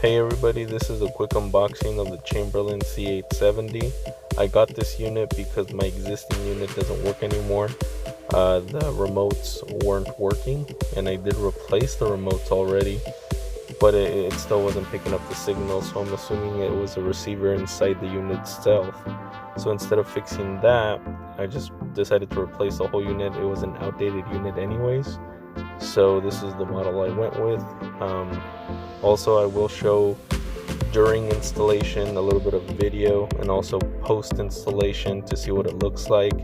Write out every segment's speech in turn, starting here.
Hey everybody, this is a quick unboxing of the Chamberlain C870. I got this unit because my existing unit doesn't work anymore. The remotes weren't working, and I did replace the remotes already, but it still wasn't picking up the signal, so I'm assuming it was a receiver inside the unit itself. So instead of fixing that, I just decided to replace the whole unit. It was an outdated unit anyways, so this is the model I went with. Also, I will show during installation a little bit of video and also post installation to see what it looks like,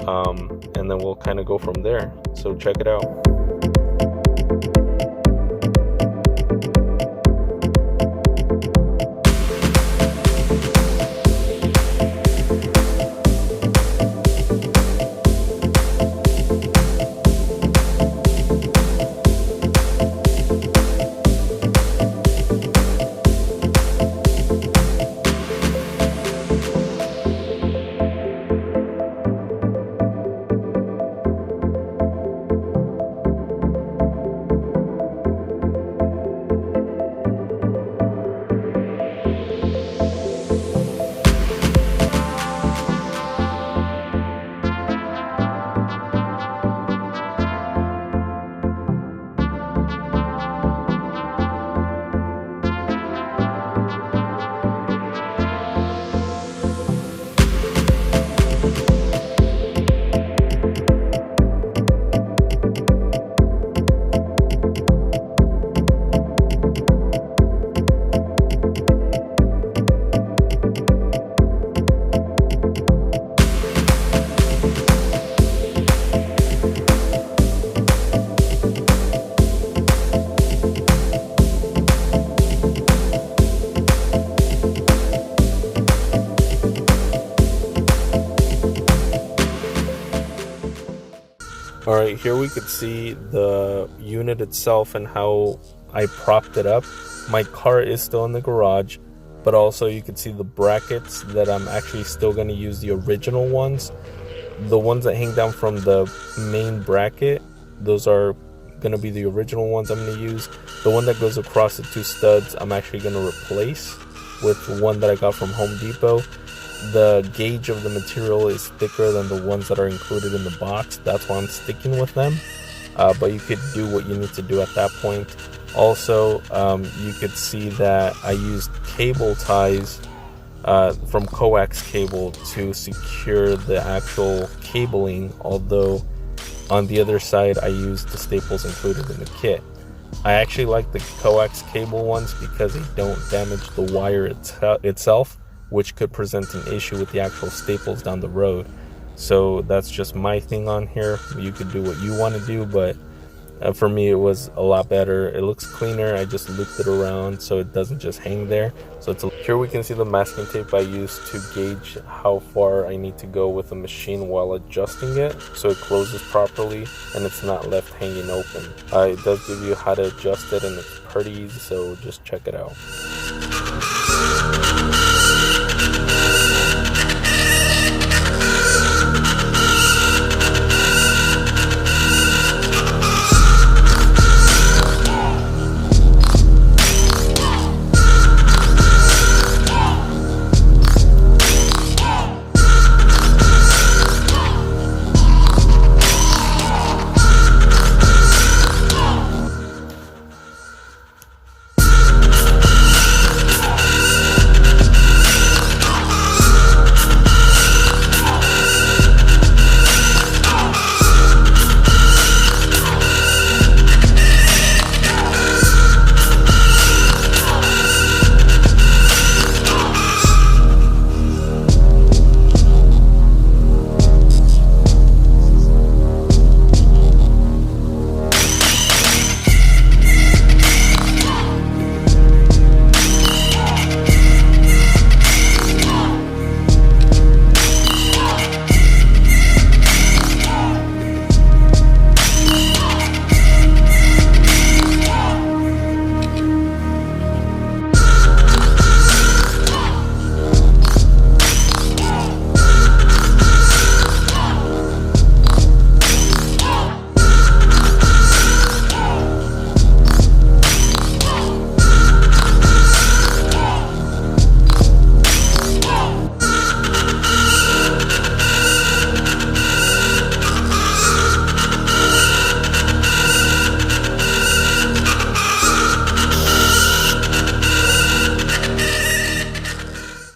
and then we'll kind of go from there. So check it out. Alright, here we could see the unit itself and how I propped it up. My car is still in the garage, but also you can see the brackets that I'm actually still going to use the original ones. The ones that hang down from the main bracket, those are going to be the original ones I'm going to use. The one that goes across the two studs, I'm actually going to replace with one that I got from Home Depot. The gauge of the material is thicker than the ones that are included in the box. That's why I'm sticking with them, but you could do what you need to do at that point. Also, you could see that I used cable ties from coax cable to secure the actual cabling, although on the other side I used the staples included in the kit. I actually like the coax cable ones because they don't damage the wire itself, which could present an issue with the actual staples down the road. So that's just my thing on here. You could do what you want to do, but for me it was a lot better. It looks cleaner. I just looped it around so it doesn't just hang there. So here we can see the masking tape I used to gauge how far I need to go with the machine while adjusting it so it closes properly and it's not left hanging open. It does give you how to adjust it, and it's pretty easy, so just check it out.